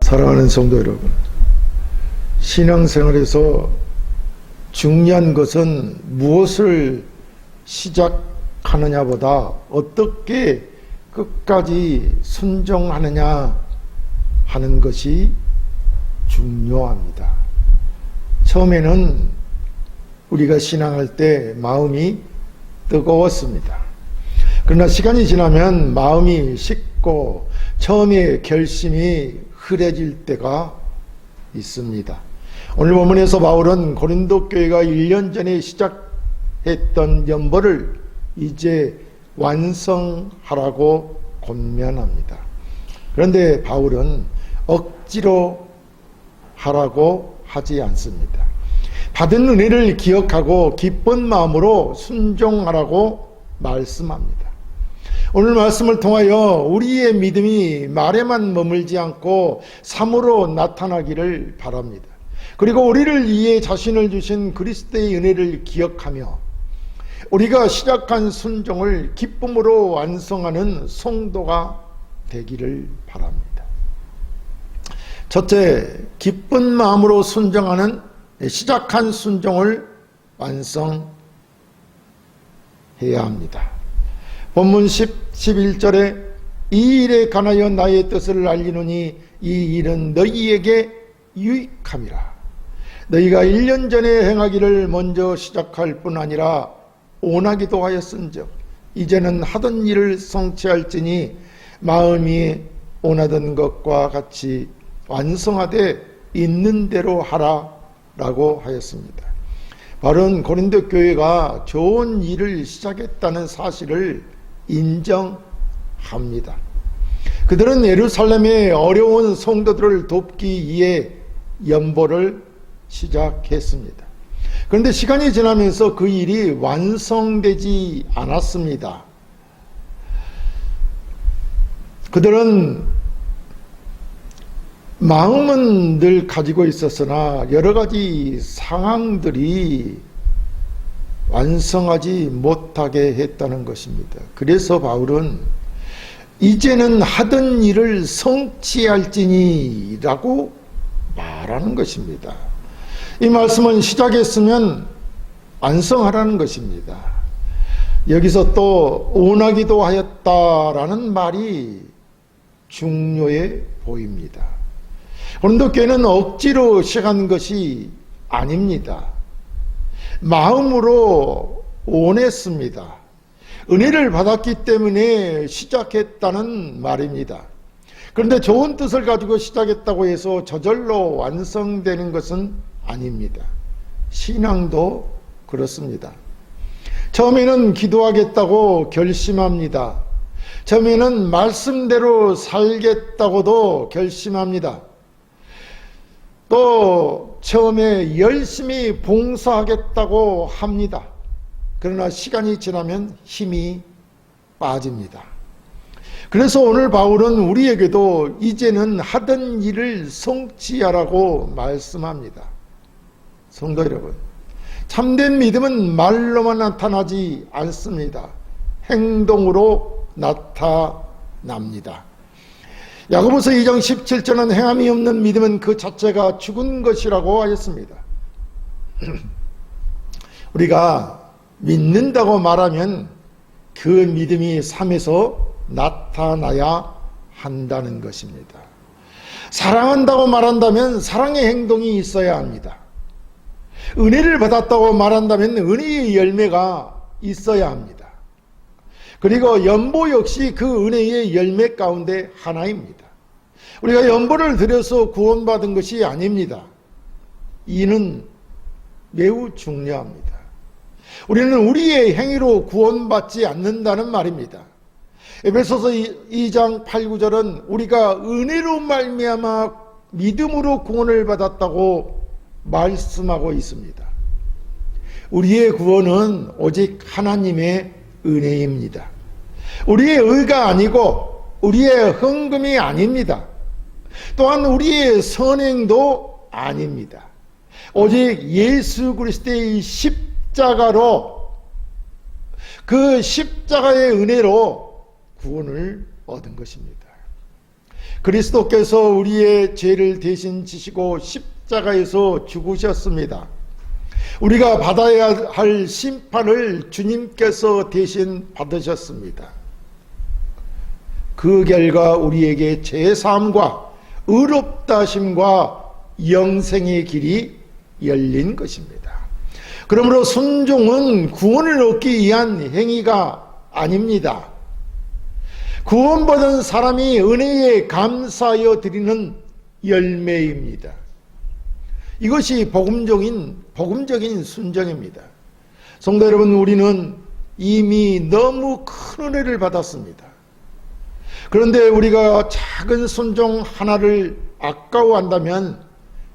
사랑하는 성도 여러분, 신앙생활에서 중요한 것은 무엇을 시작하느냐보다 어떻게 끝까지 순종하느냐 하는 것이 중요합니다. 처음에는 우리가 신앙할 때 마음이 뜨거웠습니다. 그러나 시간이 지나면 마음이 식고 처음에 결심이 흐려질 때가 있습니다. 오늘 본문에서 바울은 고린도 교회가 1년 전에 시작했던 연보를 이제 완성하라고 권면합니다. 그런데 바울은 억지로 하라고 하지 않습니다. 받은 은혜를 기억하고 기쁜 마음으로 순종하라고 말씀합니다. 오늘 말씀을 통하여 우리의 믿음이 말에만 머물지 않고 삶으로 나타나기를 바랍니다. 그리고 우리를 위해 자신을 주신 그리스도의 은혜를 기억하며 우리가 시작한 순종을 기쁨으로 완성하는 성도가 되기를 바랍니다. 첫째, 기쁜 마음으로 순종하는 시작한 순종을 완성해야 합니다. 본문 11절에 이 일에 관하여 나의 뜻을 알리노니 이 일은 너희에게 유익함이라. 너희가 1년 전에 행하기를 먼저 시작할 뿐 아니라 원하기도 하였은즉 이제는 하던 일을 성취할지니 마음이 원하던 것과 같이 완성하되 있는 대로 하라 라고 하였습니다. 바로 고린도 교회가 좋은 일을 시작했다는 사실을 인정합니다. 그들은 예루살렘의 어려운 성도들을 돕기 위해 연보를 시작했습니다. 그런데 시간이 지나면서 그 일이 완성되지 않았습니다. 그들은 마음은 늘 가지고 있었으나 여러 가지 상황들이 완성하지 못하게 했다는 것입니다. 그래서 바울은 이제는 하던 일을 성취할지니 라고 말하는 것입니다. 이 말씀은 시작했으면 완성하라는 것입니다. 여기서 또 원하기도 하였다라는 말이 중요해 보입니다. 고린도 교회는 억지로 시작한 것이 아닙니다. 마음으로 원했습니다. 은혜를 받았기 때문에 시작했다는 말입니다. 그런데 좋은 뜻을 가지고 시작했다고 해서 저절로 완성되는 것은 아닙니다. 신앙도 그렇습니다. 처음에는 기도하겠다고 결심합니다. 처음에는 말씀대로 살겠다고도 결심합니다. 또 처음에 열심히 봉사하겠다고 합니다. 그러나 시간이 지나면 힘이 빠집니다. 그래서 오늘 바울은 우리에게도 이제는 하던 일을 성취하라고 말씀합니다. 성도 여러분, 참된 믿음은 말로만 나타나지 않습니다. 행동으로 나타납니다. 야고보서 2장 17절은 행함이 없는 믿음은 그 자체가 죽은 것이라고 하였습니다. 우리가 믿는다고 말하면 그 믿음이 삶에서 나타나야 한다는 것입니다. 사랑한다고 말한다면 사랑의 행동이 있어야 합니다. 은혜를 받았다고 말한다면 은혜의 열매가 있어야 합니다. 그리고 연보 역시 그 은혜의 열매 가운데 하나입니다. 우리가 연보를 드려서 구원받은 것이 아닙니다. 이는 매우 중요합니다. 우리는 우리의 행위로 구원받지 않는다는 말입니다. 에베소서 2장 8, 9절은 우리가 은혜로 말미암아 믿음으로 구원을 받았다고 말씀하고 있습니다. 우리의 구원은 오직 하나님의 은혜입니다. 우리의 의가 아니고 우리의 헌금이 아닙니다. 또한 우리의 선행도 아닙니다. 오직 예수 그리스도의 십자가로, 그 십자가의 은혜로 구원을 얻은 것입니다. 그리스도께서 우리의 죄를 대신 지시고 십자가에서 죽으셨습니다. 우리가 받아야 할 심판을 주님께서 대신 받으셨습니다. 그 결과 우리에게 죄사함과 의롭다 하심과 영생의 길이 열린 것입니다. 그러므로 순종은 구원을 얻기 위한 행위가 아닙니다. 구원받은 사람이 은혜에 감사하여 드리는 열매입니다. 이것이 복음적인 순종입니다. 성도 여러분, 우리는 이미 너무 큰 은혜를 받았습니다. 그런데 우리가 작은 순종 하나를 아까워한다면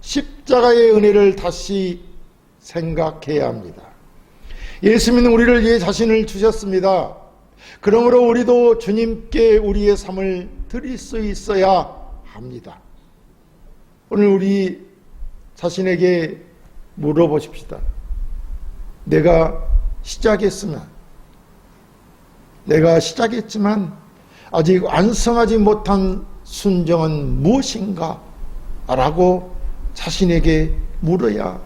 십자가의 은혜를 다시 생각해야 합니다. 예수님은 우리를 위해 자신을 주셨습니다. 그러므로 우리도 주님께 우리의 삶을 드릴 수 있어야 합니다. 오늘 우리 자신에게 물어보십시다. 내가 시작했지만 아직 완성하지 못한 순종은 무엇인가? 라고 자신에게 물어야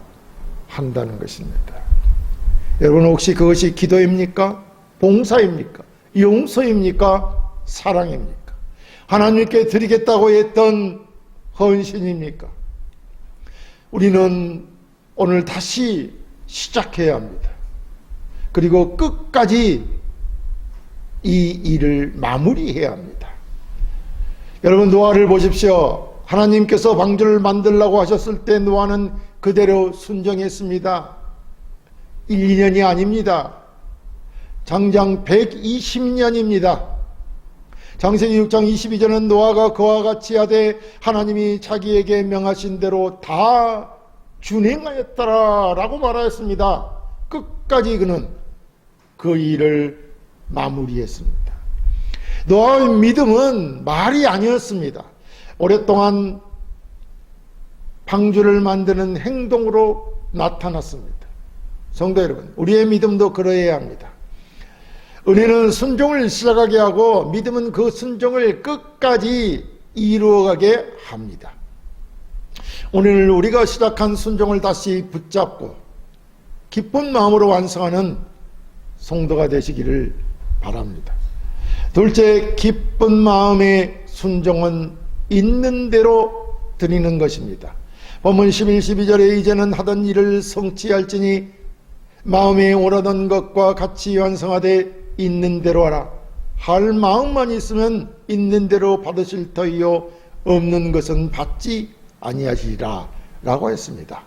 한다는 것입니다. 여러분, 혹시 그것이 기도입니까? 봉사입니까? 용서입니까? 사랑입니까? 하나님께 드리겠다고 했던 헌신입니까? 우리는 오늘 다시 시작해야 합니다. 그리고 끝까지 이 일을 마무리해야 합니다. 여러분, 노아를 보십시오. 하나님께서 방주를 만들라고 하셨을 때 노아는 그대로 순종했습니다. 1, 2년이 아닙니다. 장장 120년입니다. 창세기 6장 22절은 노아가 그와 같이 하되 하나님이 자기에게 명하신 대로 다 준행하였더라 라고 말하였습니다. 끝까지 그는 그 일을 마무리했습니다. 노아의 믿음은 말이 아니었습니다. 오랫동안 방주를 만드는 행동으로 나타났습니다. 성도 여러분, 우리의 믿음도 그러해야 합니다. 은혜는 순종을 시작하게 하고 믿음은 그 순종을 끝까지 이루어가게 합니다. 오늘 우리가 시작한 순종을 다시 붙잡고 기쁜 마음으로 완성하는 성도가 되시기를 바랍니다. 둘째, 기쁜 마음의 순종은 있는 대로 드리는 것입니다. 본문 11, 12절에 이제는 하던 일을 성취할지니 마음에 원하던 것과 같이 완성하되 있는 대로 하라. 할 마음만 있으면 있는 대로 받으실 터이요 없는 것은 받지 아니하시리라 라고 했습니다.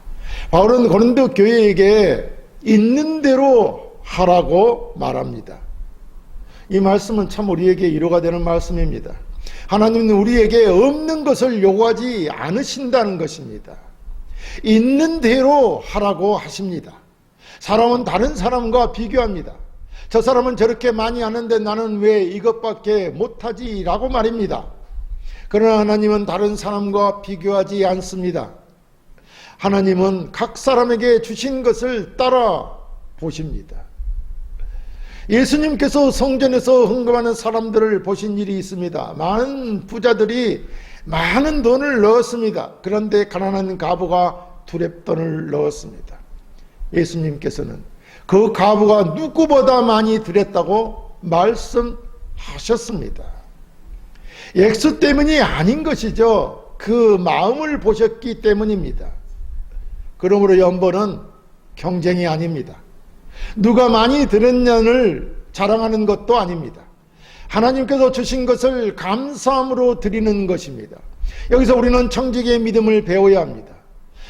바울은 고린도 교회에게 있는 대로 하라고 말합니다. 이 말씀은 참 우리에게 위로가 되는 말씀입니다. 하나님은 우리에게 없는 것을 요구하지 않으신다는 것입니다. 있는 대로 하라고 하십니다. 사람은 다른 사람과 비교합니다. 저 사람은 저렇게 많이 하는데 나는 왜 이것밖에 못하지? 라고 말입니다. 그러나 하나님은 다른 사람과 비교하지 않습니다. 하나님은 각 사람에게 주신 것을 따라 보십니다. 예수님께서 성전에서 헌금하는 사람들을 보신 일이 있습니다. 많은 부자들이 많은 돈을 넣었습니다. 그런데 가난한 과부가 두렙돈을 넣었습니다. 예수님께서는 그 과부가 누구보다 많이 드렸다고 말씀하셨습니다. 액수 때문이 아닌 것이죠. 그 마음을 보셨기 때문입니다. 그러므로 연보는 경쟁이 아닙니다. 누가 많이 드렸냐를 자랑하는 것도 아닙니다. 하나님께서 주신 것을 감사함으로 드리는 것입니다. 여기서 우리는 청지기의 믿음을 배워야 합니다.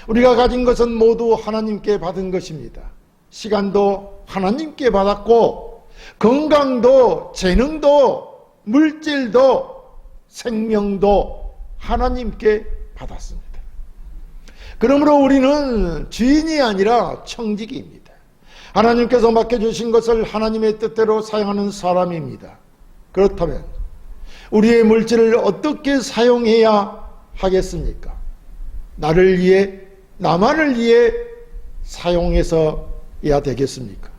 우리가 가진 것은 모두 하나님께 받은 것입니다. 시간도 하나님께 받았고 건강도 재능도 물질도 생명도 하나님께 받았습니다. 그러므로 우리는 주인이 아니라 청지기입니다. 하나님께서 맡겨주신 것을 하나님의 뜻대로 사용하는 사람입니다. 그렇다면 우리의 물질을 어떻게 사용해야 하겠습니까? 나를 위해, 나만을 위해 사용해서야 되겠습니까?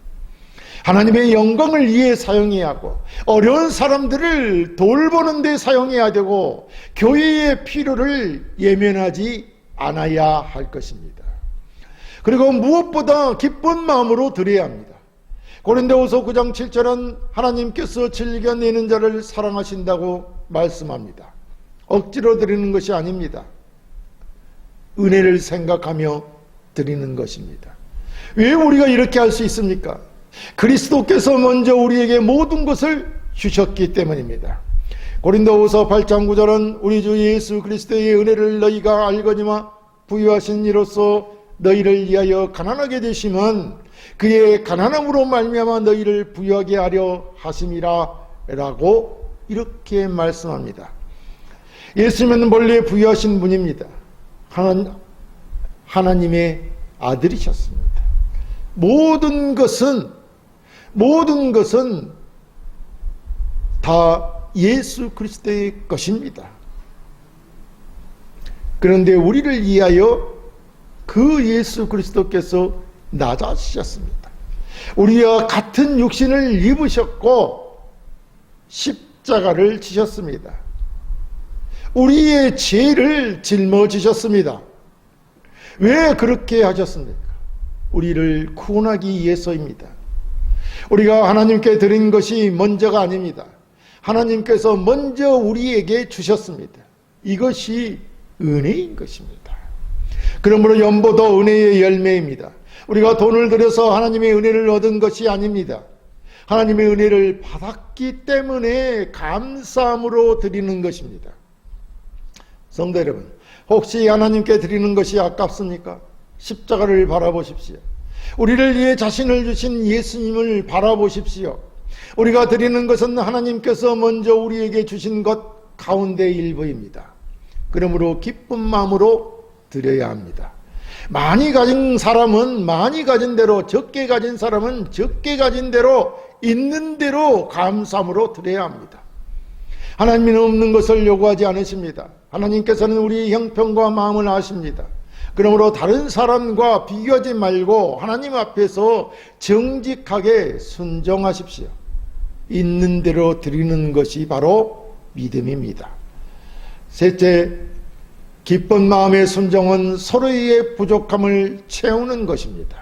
하나님의 영광을 위해 사용해야 하고 어려운 사람들을 돌보는 데 사용해야 되고 교회의 필요를 예면하지 않아야 할 것입니다. 그리고 무엇보다 기쁜 마음으로 드려야 합니다. 고린도후서 9장 7절은 하나님께서 즐겨내는 자를 사랑하신다고 말씀합니다. 억지로 드리는 것이 아닙니다. 은혜를 생각하며 드리는 것입니다. 왜 우리가 이렇게 할 수 있습니까? 그리스도께서 먼저 우리에게 모든 것을 주셨기 때문입니다. 고린도후서 8장 9절은 우리 주 예수 그리스도의 은혜를 너희가 알거니와 부유하신 이로써 너희를 위하여 가난하게 되심은 그의 가난함으로 말미암아 너희를 부유하게 하려 하심이라 라고 이렇게 말씀합니다. 예수님은 본래 부유하신 분입니다. 하나님의 아들이셨습니다. 모든 것은 다 예수 그리스도의 것입니다. 그런데 우리를 위하여 그 예수 그리스도께서 낮아지셨습니다. 우리와 같은 육신을 입으셨고 십자가를 지셨습니다. 우리의 죄를 짊어지셨습니다. 왜 그렇게 하셨습니까? 우리를 구원하기 위해서입니다. 우리가 하나님께 드린 것이 먼저가 아닙니다. 하나님께서 먼저 우리에게 주셨습니다. 이것이 은혜인 것입니다. 그러므로 연보도 은혜의 열매입니다. 우리가 돈을 들여서 하나님의 은혜를 얻은 것이 아닙니다. 하나님의 은혜를 받았기 때문에 감사함으로 드리는 것입니다. 성도 여러분, 혹시 하나님께 드리는 것이 아깝습니까? 십자가를 바라보십시오. 우리를 위해 자신을 주신 예수님을 바라보십시오. 우리가 드리는 것은 하나님께서 먼저 우리에게 주신 것 가운데 일부입니다. 그러므로 기쁜 마음으로 드려야 합니다. 많이 가진 사람은 많이 가진 대로, 적게 가진 사람은 적게 가진 대로, 있는 대로 감사함으로 드려야 합니다. 하나님은 없는 것을 요구하지 않으십니다. 하나님께서는 우리의 형편과 마음을 아십니다. 그러므로 다른 사람과 비교하지 말고 하나님 앞에서 정직하게 순종하십시오. 있는 대로 드리는 것이 바로 믿음입니다. 셋째, 기쁜 마음의 순종은 서로의 부족함을 채우는 것입니다.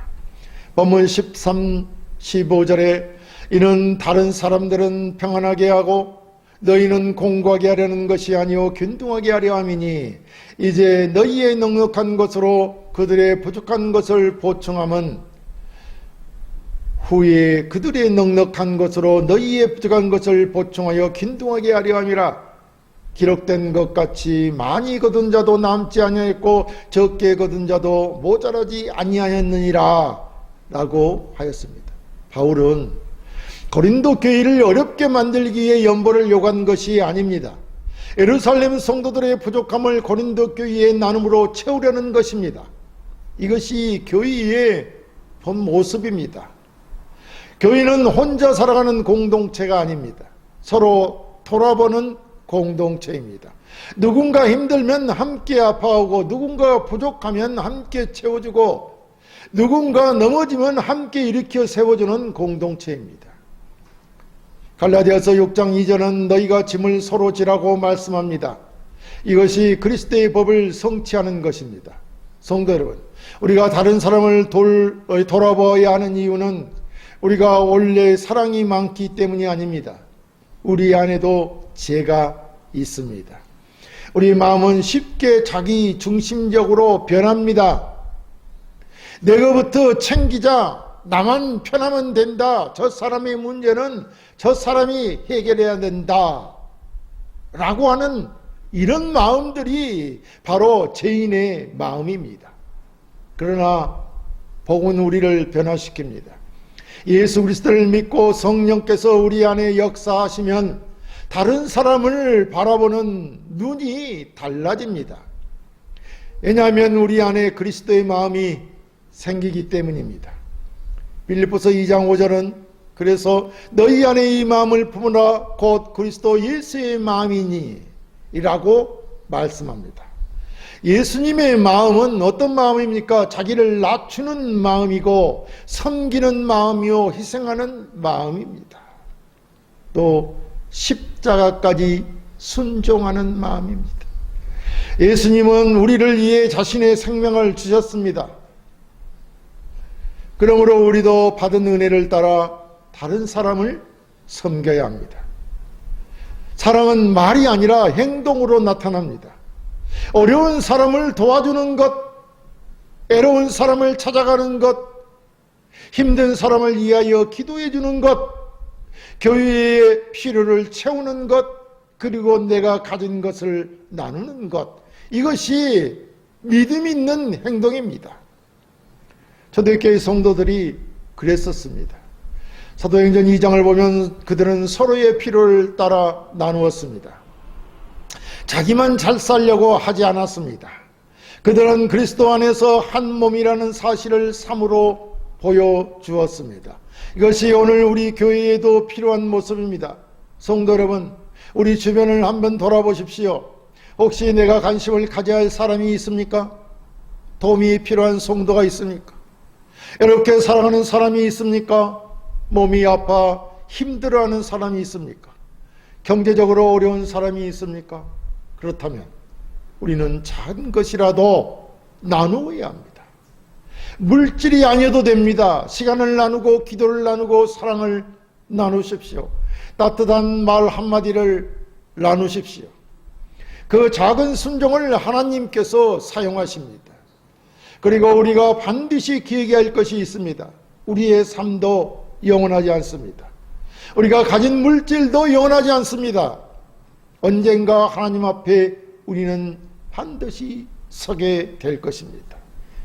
본문 13, 15절에 이는 다른 사람들은 평안하게 하고 너희는 공고하게 하려는 것이 아니오 균등하게 하려 함이니 이제 너희의 넉넉한 것으로 그들의 부족한 것을 보충함은 후에 그들의 넉넉한 것으로 너희의 부족한 것을 보충하여 균등하게 하려 함이라. 기록된 것 같이 많이 거둔 자도 남지 아니하였고 적게 거둔 자도 모자라지 아니하였느니라 라고 하였습니다. 바울은 고린도 교회를 어렵게 만들기 위해 연보를 요구한 것이 아닙니다. 예루살렘 성도들의 부족함을 고린도 교회의 나눔으로 채우려는 것입니다. 이것이 교회의 본 모습입니다. 교회는 혼자 살아가는 공동체가 아닙니다. 서로 돌아보는 공동체입니다. 누군가 힘들면 함께 아파하고 누군가 부족하면 함께 채워주고 누군가 넘어지면 함께 일으켜 세워주는 공동체입니다. 갈라디아서 6장 2절은 너희가 짐을 서로 지라고 말씀합니다. 이것이 그리스도의 법을 성취하는 것입니다. 성도 여러분, 우리가 다른 사람을 돌아보아야 하는 이유는 우리가 원래 사랑이 많기 때문이 아닙니다. 우리 안에도 죄가 있습니다. 우리 마음은 쉽게 자기 중심적으로 변합니다. 내가부터 챙기자, 나만 편하면 된다, 저 사람의 문제는 저 사람이 해결해야 된다 라고 하는 이런 마음들이 바로 죄인의 마음입니다. 그러나 복음은 우리를 변화시킵니다. 예수 그리스도를 믿고 성령께서 우리 안에 역사하시면 다른 사람을 바라보는 눈이 달라집니다. 왜냐하면 우리 안에 그리스도의 마음이 생기기 때문입니다. 빌립보서 2장 5절은 그래서 너희 안에 이 마음을 품으라 곧 그리스도 예수의 마음이니 라고 말씀합니다. 예수님의 마음은 어떤 마음입니까? 자기를 낮추는 마음이고 섬기는 마음이요 희생하는 마음입니다. 또 십자가까지 순종하는 마음입니다. 예수님은 우리를 위해 자신의 생명을 주셨습니다. 그러므로 우리도 받은 은혜를 따라 다른 사람을 섬겨야 합니다. 사랑은 말이 아니라 행동으로 나타납니다. 어려운 사람을 도와주는 것, 애로운 사람을 찾아가는 것, 힘든 사람을 위하여 기도해 주는 것, 교회의 필요를 채우는 것, 그리고 내가 가진 것을 나누는 것, 이것이 믿음 있는 행동입니다. 초대교회 성도들이 그랬었습니다. 사도행전 2장을 보면 그들은 서로의 필요를 따라 나누었습니다. 자기만 잘 살려고 하지 않았습니다. 그들은 그리스도 안에서 한 몸이라는 사실을 삶으로 보여주었습니다. 이것이 오늘 우리 교회에도 필요한 모습입니다. 성도 여러분, 우리 주변을 한번 돌아보십시오. 혹시 내가 관심을 가져야 할 사람이 있습니까? 도움이 필요한 성도가 있습니까? 이렇게 사랑하는 사람이 있습니까? 몸이 아파 힘들어하는 사람이 있습니까? 경제적으로 어려운 사람이 있습니까? 그렇다면 우리는 작은 것이라도 나누어야 합니다. 물질이 아니어도 됩니다. 시간을 나누고 기도를 나누고 사랑을 나누십시오. 따뜻한 말 한마디를 나누십시오. 그 작은 순종을 하나님께서 사용하십니다. 그리고 우리가 반드시 기억해야 할 것이 있습니다. 우리의 삶도 영원하지 않습니다. 우리가 가진 물질도 영원하지 않습니다. 언젠가 하나님 앞에 우리는 반드시 서게 될 것입니다.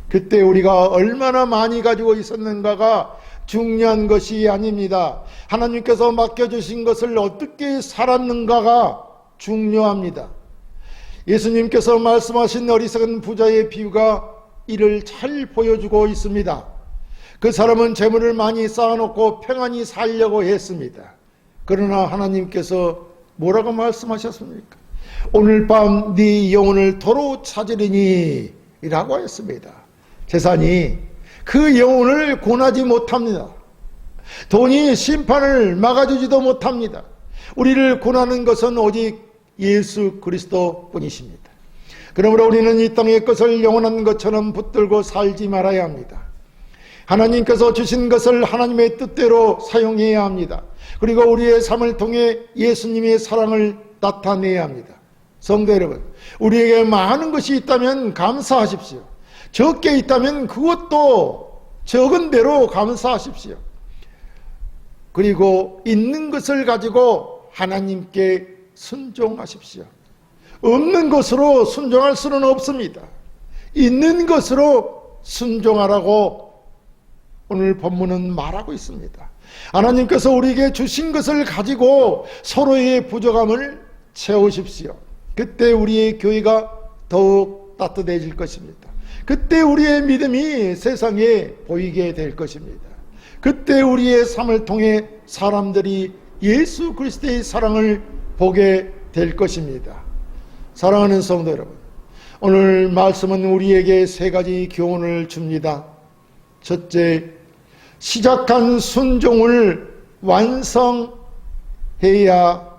그때 우리가 얼마나 많이 가지고 있었는가가 중요한 것이 아닙니다. 하나님께서 맡겨주신 것을 어떻게 살았는가가 중요합니다. 예수님께서 말씀하신 어리석은 부자의 비유가 이를 잘 보여주고 있습니다. 그 사람은 재물을 많이 쌓아놓고 평안히 살려고 했습니다. 그러나 하나님께서 뭐라고 말씀하셨습니까? 오늘 밤 네 영혼을 도로 찾으리니 라고 했습니다. 재산이 그 영혼을 권하지 못합니다. 돈이 심판을 막아주지도 못합니다. 우리를 권하는 것은 오직 예수 그리스도 뿐이십니다. 그러므로 우리는 이 땅의 것을 영원한 것처럼 붙들고 살지 말아야 합니다. 하나님께서 주신 것을 하나님의 뜻대로 사용해야 합니다. 그리고 우리의 삶을 통해 예수님의 사랑을 나타내야 합니다. 성도 여러분, 우리에게 많은 것이 있다면 감사하십시오. 적게 있다면 그것도 적은 대로 감사하십시오. 그리고 있는 것을 가지고 하나님께 순종하십시오. 없는 것으로 순종할 수는 없습니다. 있는 것으로 순종하라고 오늘 본문은 말하고 있습니다. 하나님께서 우리에게 주신 것을 가지고 서로의 부족함을 채우십시오. 그때 우리의 교회가 더욱 따뜻해질 것입니다. 그때 우리의 믿음이 세상에 보이게 될 것입니다. 그때 우리의 삶을 통해 사람들이 예수 그리스도의 사랑을 보게 될 것입니다. 사랑하는 성도 여러분, 오늘 말씀은 우리에게 세 가지 교훈을 줍니다. 첫째, 시작한 순종을 완성해야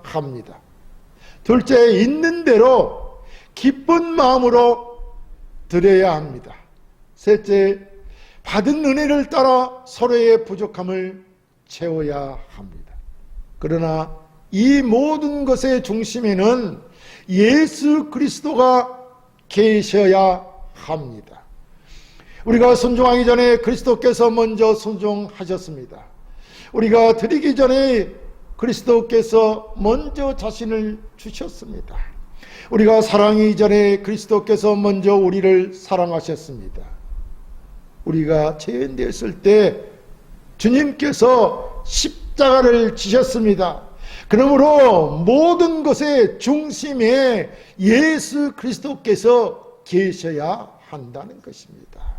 합니다. 둘째, 있는 대로 기쁜 마음으로 드려야 합니다. 셋째, 받은 은혜를 따라 서로의 부족함을 채워야 합니다. 그러나 이 모든 것의 중심에는 예수 그리스도가 계셔야 합니다. 우리가 순종하기 전에 그리스도께서 먼저 순종하셨습니다. 우리가 드리기 전에 그리스도께서 먼저 자신을 주셨습니다. 우리가 사랑하기 전에 그리스도께서 먼저 우리를 사랑하셨습니다. 우리가 죄인되었을 때 주님께서 십자가를 지셨습니다. 그러므로 모든 것의 중심에 예수 그리스도께서 계셔야 한다는 것입니다.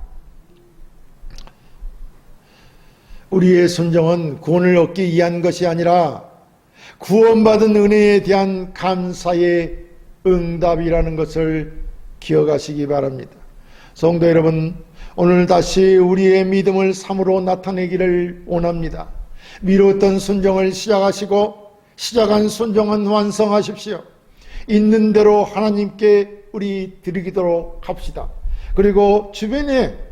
우리의 순종은 구원을 얻기 위한 것이 아니라 구원받은 은혜에 대한 감사의 응답이라는 것을 기억하시기 바랍니다. 성도 여러분, 오늘 다시 우리의 믿음을 삶으로 나타내기를 원합니다. 미뤘던 순종을 시작한 순종은 완성하십시오. 있는 대로 하나님께 우리 드리도록 합시다. 그리고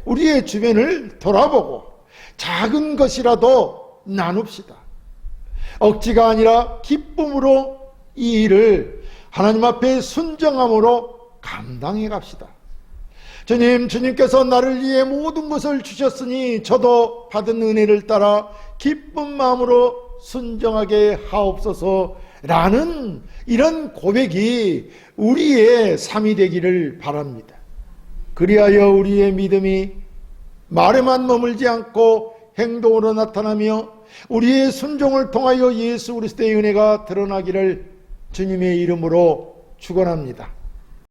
우리의 주변을 돌아보고 작은 것이라도 나눕시다. 억지가 아니라 기쁨으로 이 일을 하나님 앞에 순정함으로 감당해 갑시다. 주님께서 나를 위해 모든 것을 주셨으니 저도 받은 은혜를 따라 기쁜 마음으로 순정하게 하옵소서 라는 이런 고백이 우리의 삶이 되기를 바랍니다. 그리하여 우리의 믿음이 말에만 머물지 않고 행동으로 나타나며 우리의 순종을 통하여 예수 그리스도의 은혜가 드러나기를 주님의 이름으로 축원합니다.